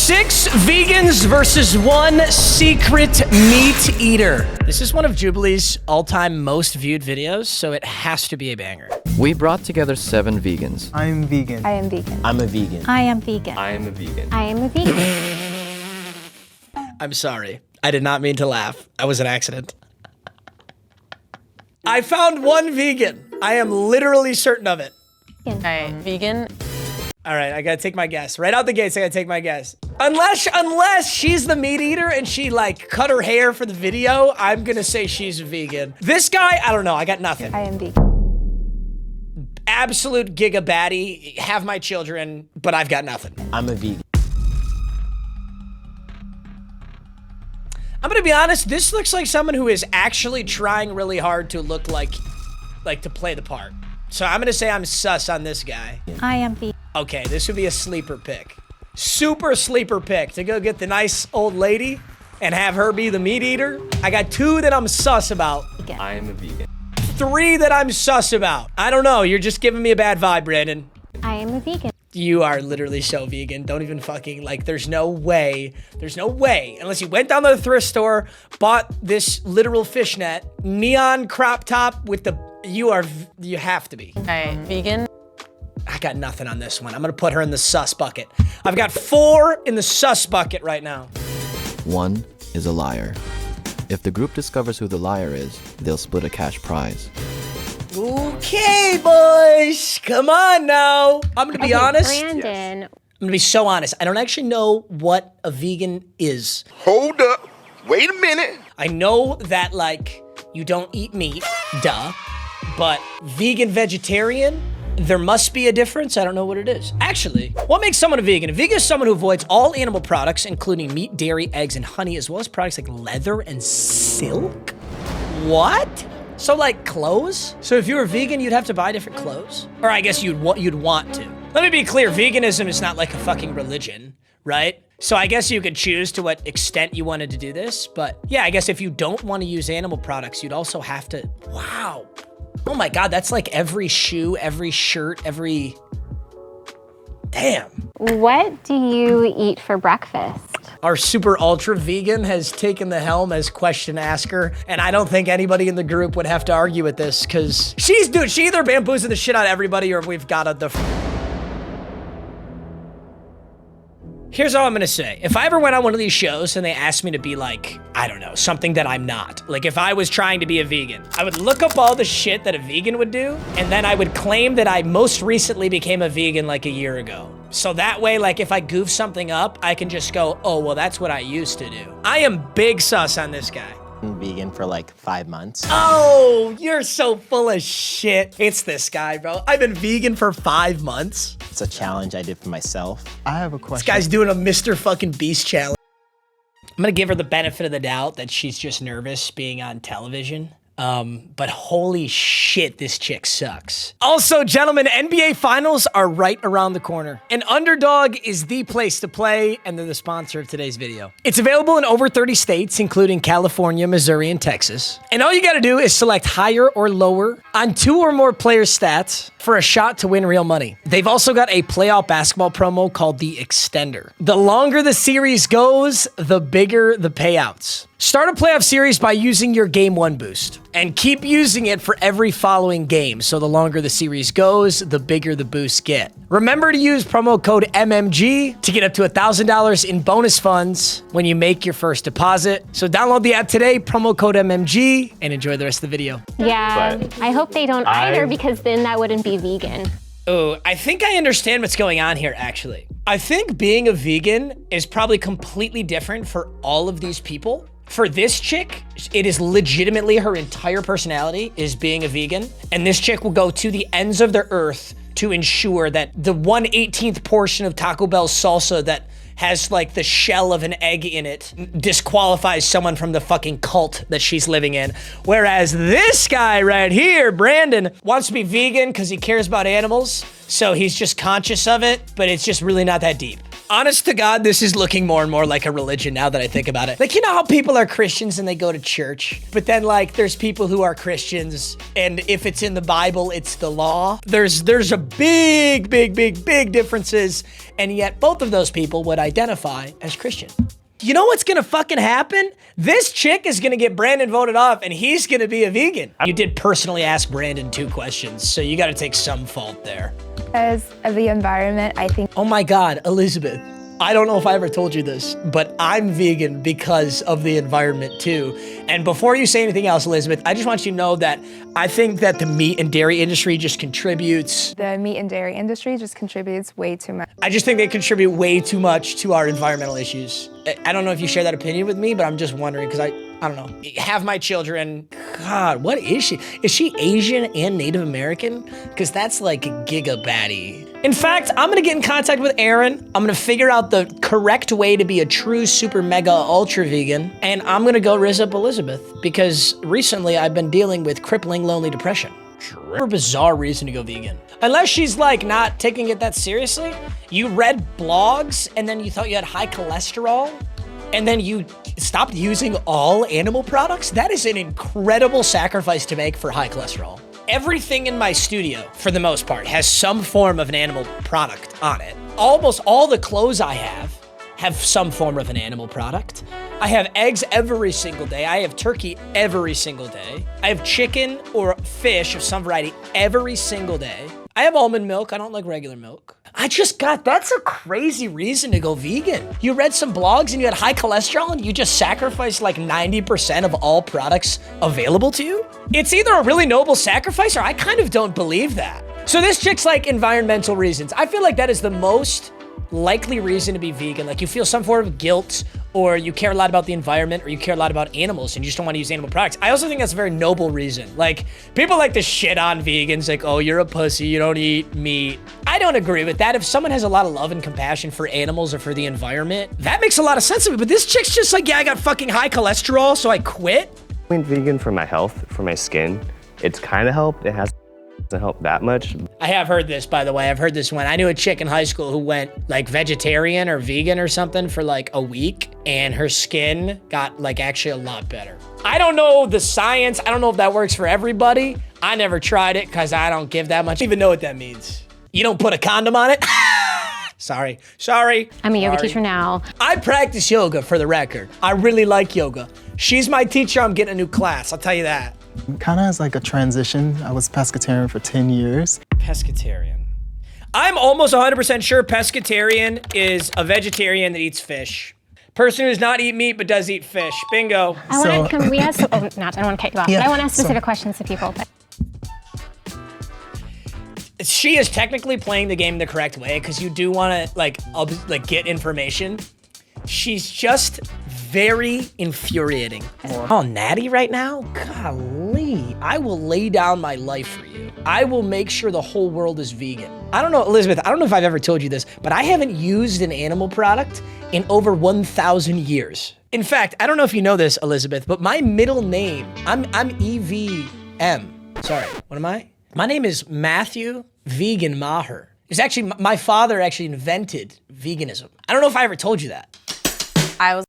6 vegans versus 1 secret meat eater. This is one of Jubilee's all-time most viewed videos, so it has to be a banger. We brought together 7 vegans. I am vegan. I am vegan. I'm a vegan. I am vegan. I am a vegan. I am a vegan. I'm sorry. I did not mean to laugh. That was an accident. I found 1 vegan. I am literally certain of it. Alright, vegan. All right, I gotta take my guess. Right out the gates, I gotta take my guess. Unless she's the meat eater and she like cut her hair for the video, I'm gonna say she's vegan. This guy, I don't know, I got nothing. I am vegan. Absolute giga baddie, have my children, but I've got nothing. I'm a vegan. I'm gonna be honest, this looks like someone who is actually trying really hard to look like to play the part. So I'm gonna say I'm sus on this guy. I am vegan. Okay, this would be a sleeper pick. Super sleeper pick to go get the nice old lady and have her be the meat eater. I got 2 that I'm sus about. I am a vegan. 3 that I'm sus about. I don't know, you're just giving me a bad vibe, Brandon. I am a vegan. You are literally so vegan. Don't even fucking, like, there's no way, unless you went down to the thrift store, bought this literal fishnet, neon crop top with the, you have to be. Alright, vegan. I got nothing on this one. I'm gonna put her in the sus bucket. I've got 4 in the sus bucket right now. 1 is a liar. If the group discovers who the liar is, they'll split a cash prize. Okay, boys, come on now. I'm gonna be honest. Brandon. I'm gonna be so honest. I don't actually know what a vegan is. Hold up. Wait a minute. I know that, like, you don't eat meat, duh, but vegan, vegetarian, there must be a difference. I don't know what it is. Actually, what makes someone a vegan? A vegan is someone who avoids all animal products, including meat, dairy, eggs, and honey, as well as products like leather and silk. What? So like clothes? So if you were vegan, you'd have to buy different clothes? Or I guess you'd want to. Let me be clear, veganism is not like a fucking religion, right? So I guess you could choose to what extent you wanted to do this, but yeah, I guess if you don't want to use animal products, you'd also have to, wow. Oh my God, that's like every shoe, every shirt, every, damn. What do you eat for breakfast? Our super ultra vegan has taken the helm as question asker, and I don't think anybody in the group would have to argue with this, because she either bamboozling the shit out of everybody or we've got Here's all I'm gonna say. If I ever went on one of these shows and they asked me to be like, I don't know, something that I'm not. Like if I was trying to be a vegan, I would look up all the shit that a vegan would do, and then I would claim that I most recently became a vegan like a year ago. So that way, like if I goof something up, I can just go, oh, well, that's what I used to do. I am big sus on this guy. Been vegan for like 5 months. Oh, you're so full of shit. It's this guy, bro. I've been vegan for 5 months. It's a challenge I did for myself. I have a question. This guy's doing a Mr. fucking Beast challenge. I'm gonna give her the benefit of the doubt that she's just nervous being on television. But holy shit, this chick sucks. Also, gentlemen, NBA Finals are right around the corner. And Underdog is the place to play, and they're the sponsor of today's video. It's available in over 30 states, including California, Missouri, and Texas. And all you gotta do is select higher or lower on 2 or more players' stats for a shot to win real money. They've also got a playoff basketball promo called the Extender. The longer the series goes, the bigger the payouts. Start a playoff series by using your Game 1 boost, and keep using it for every following game, so the longer the series goes, the bigger the boosts get. Remember to use promo code MMG to get up to $1,000 in bonus funds when you make your first deposit. So download the app today, promo code MMG, and enjoy the rest of the video. Yeah, I hope they don't either, because then that wouldn't be vegan. Oh, I think I understand what's going on here, actually. I think being a vegan is probably completely different for all of these people. For this chick, it is legitimately her entire personality is being a vegan. And this chick will go to the ends of the earth to ensure that the 1/18th portion of Taco Bell salsa that has like the shell of an egg in it disqualifies someone from the fucking cult that she's living in. Whereas this guy right here, Brandon, wants to be vegan because he cares about animals. So he's just conscious of it, but it's just really not that deep. Honest to God, this is looking more and more like a religion now that I think about it. Like, you know how people are Christians and they go to church, but then like there's people who are Christians and if it's in the Bible, it's the law. There's a big differences, and yet both of those people would identify as Christian. You know what's gonna fucking happen? This chick is gonna get Brandon voted off and he's gonna be a vegan. You did personally ask Brandon 2 questions, so you gotta take some fault there. Because of the environment, I think. Oh my God, Elizabeth. I don't know if I ever told you this, but I'm vegan because of the environment too. And before you say anything else, Elizabeth, I just want you to know that I think that the meat and dairy industry just contributes. The meat and dairy industry just contributes way too much. I just think they contribute way too much to our environmental issues. I don't know if you share that opinion with me, but I'm just wondering because I don't know. Have my children, God, what is she? Is she Asian and Native American? Because that's like giga baddie. In fact, I'm gonna get in contact with Aaron. I'm gonna figure out the correct way to be a true super mega ultra vegan. And I'm gonna go rizz up Elizabeth because recently I've been dealing with crippling lonely depression. A bizarre reason to go vegan. Unless she's like not taking it that seriously. You read blogs and then you thought you had high cholesterol and then you stopped using all animal products? That is an incredible sacrifice to make for high cholesterol. Everything in my studio, for the most part, has some form of an animal product on it. Almost all the clothes I have some form of an animal product. I have eggs every single day. I have turkey every single day. I have chicken or fish of some variety every single day. I have almond milk. I don't like regular milk. That's a crazy reason to go vegan. You read some blogs and you had high cholesterol and you just sacrificed like 90% of all products available to you? It's either a really noble sacrifice or I kind of don't believe that. So this chick's like environmental reasons. I feel like that is the most likely reason to be vegan. Like you feel some form of guilt or you care a lot about the environment or you care a lot about animals and you just don't want to use animal products. I also think that's a very noble reason. Like people like to shit on vegans like, oh, you're a pussy, you don't eat meat. I don't agree with that. If someone has a lot of love and compassion for animals or for the environment, that makes a lot of sense to me. But this chick's just like, yeah, I got fucking high cholesterol, so I quit. I went vegan for my health, for my skin. It's kind of helped. It hasn't helped that much. I have heard this, by the way. I've heard this one. I knew a chick in high school who went like vegetarian or vegan or something for like a week and her skin got like actually a lot better. I don't know the science. I don't know if that works for everybody. I never tried it because I don't give that much. I don't even know what that means. You don't put a condom on it? Sorry. I'm a yoga teacher now. I practice yoga for the record. I really like yoga. She's my teacher. I'm getting a new class. I'll tell you that. Kind of as like a transition. I was pescatarian for 10 years. Pescatarian. I'm almost 100% sure pescatarian is a vegetarian that eats fish. Person who does not eat meat but does eat fish. Bingo. I want to, can we ask, I don't want to cut you off, Yeah, but I want to ask specific questions to people. But. She is technically playing the game the correct way because you do want to like get information. She's just very infuriating. Oh, natty right now? Golly, I will lay down my life for you. I will make sure the whole world is vegan. I don't know, Elizabeth, I don't know if I've ever told you this, but I haven't used an animal product in over 1,000 years. In fact, I don't know if you know this, Elizabeth, but my middle name, I'm EVM. Sorry, what am I? My name is Matthew Vegan Maher. It's actually, my father actually invented veganism. I don't know if I ever told you that. I was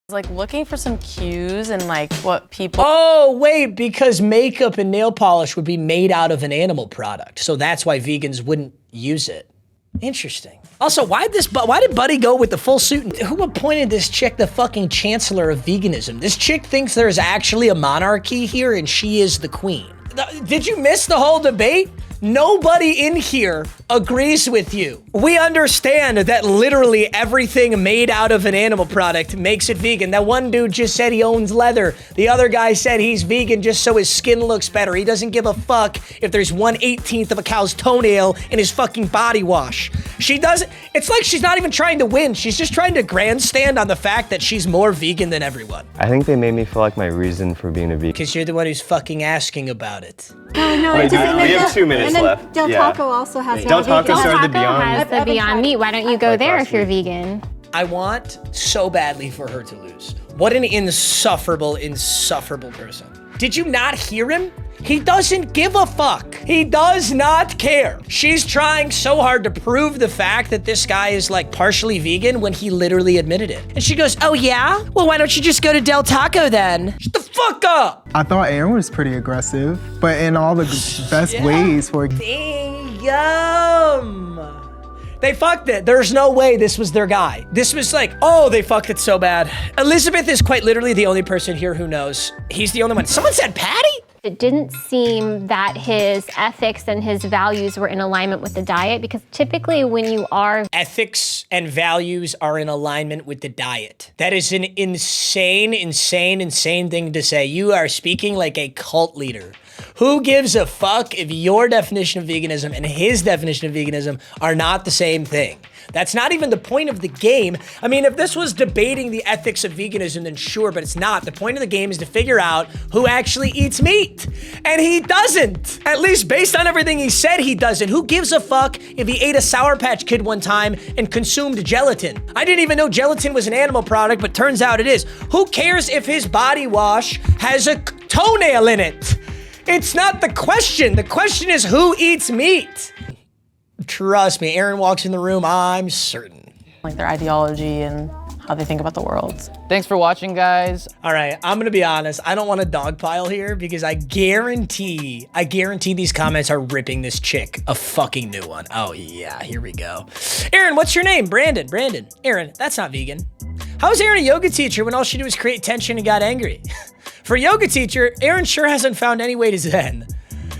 like looking for some cues and like what people. Oh, wait, because makeup and nail polish would be made out of an animal product. So that's why vegans wouldn't use it. Interesting. Also, why did Buddy go with the full suit? And who appointed this chick the fucking chancellor of veganism? This chick thinks there's actually a monarchy here and she is the queen. Did you miss the whole debate? Nobody in here agrees with you. We understand that literally everything made out of an animal product makes it vegan. That one dude just said he owns leather. The other guy said he's vegan just so his skin looks better. He doesn't give a fuck if there's 1/18 of a cow's toenail in his fucking body wash. She doesn't, it's like she's not even trying to win. She's just trying to grandstand on the fact that she's more vegan than everyone. I think they made me feel like my reason for being a vegan. Because you're the one who's fucking asking about it. Wait, we have 2 minutes left. Del Taco also has Del Taco started the Beyond. has the Beyond Meat. Why don't you go there if you're vegan? I want so badly for her to lose. What an insufferable person. Did you not hear him? He doesn't give a fuck. He does not care. She's trying so hard to prove the fact that this guy is like partially vegan when he literally admitted it. And she goes, oh yeah? Well, why don't you just go to Del Taco then? Shut the fuck up. I thought Aaron was pretty aggressive, but in all the best ways for. Damn. They fucked it. There's no way this was their guy. This was like, oh, they fucked it so bad. Elizabeth is quite literally the only person here who knows. He's the only one. Someone said Patty? It didn't seem that his ethics and his values were in alignment with the diet, because typically when you are Ethics and values are in alignment with the diet. That is an insane thing to say. You are speaking like a cult leader. Who gives a fuck if your definition of veganism and his definition of veganism are not the same thing? That's not even the point of the game. I mean, if this was debating the ethics of veganism, then sure, but it's not. The point of the game is to figure out who actually eats meat. And he doesn't. At least based on everything he said, he doesn't. Who gives a fuck if he ate a Sour Patch Kid one time and consumed gelatin? I didn't even know gelatin was an animal product, but turns out it is. Who cares if his body wash has a toenail in it? It's not the question. The question is who eats meat? Trust me, Aaron walks in the room, I'm certain. Like their ideology and how they think about the world. Thanks for watching, guys. All right, I'm gonna be honest. I don't want a dog pile here because I guarantee these comments are ripping this chick a fucking new one. Oh yeah, here we go. Aaron, what's your name? Brandon. Aaron, that's not vegan. How is Aaron a yoga teacher when all she did was create tension and got angry? For a yoga teacher, Aaron sure hasn't found any way to zen.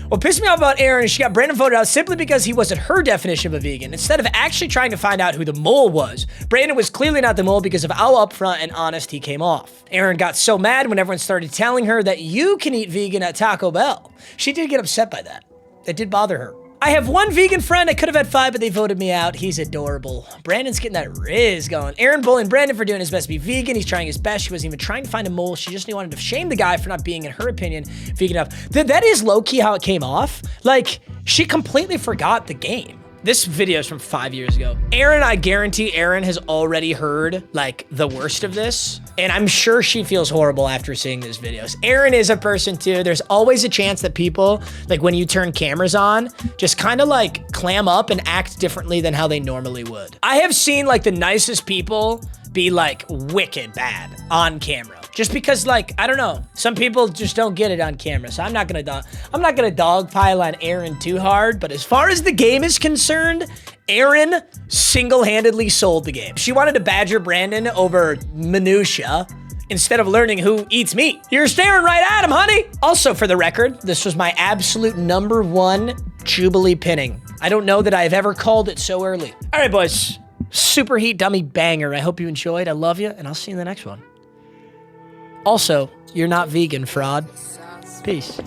What pissed me off about Aaron is she got Brandon voted out simply because he wasn't her definition of a vegan. Instead of actually trying to find out who the mole was, Brandon was clearly not the mole because of how upfront and honest he came off. Aaron got so mad when everyone started telling her that you can eat vegan at Taco Bell. She did get upset by that. It did bother her. I have one vegan friend. I could have had 5, but they voted me out. He's adorable. Brandon's getting that riz going. Aaron bullying Brandon for doing his best to be vegan. He's trying his best. She wasn't even trying to find a mole. She just wanted to shame the guy for not being, in her opinion, vegan enough. That is low-key how it came off. Like, she completely forgot the game. This video is from 5 years ago. Aaron, I guarantee Aaron has already heard like the worst of this. And I'm sure she feels horrible after seeing these videos. Aaron is a person too. There's always a chance that people, like when you turn cameras on, just kind of like clam up and act differently than how they normally would. I have seen like the nicest people be like wicked bad on camera. Just because, like, I don't know, some people just don't get it on camera. So I'm not gonna dogpile on Aaron too hard. But as far as the game is concerned, Aaron single-handedly sold the game. She wanted to badger Brandon over minutia instead of learning who eats meat. You're staring right at him, honey. Also, for the record, this was my absolute #1 Jubilee pinning. I don't know that I've ever called it so early. All right, boys. Super heat dummy banger. I hope you enjoyed. I love you, and I'll see you in the next one. Also, you're not vegan, fraud. Peace.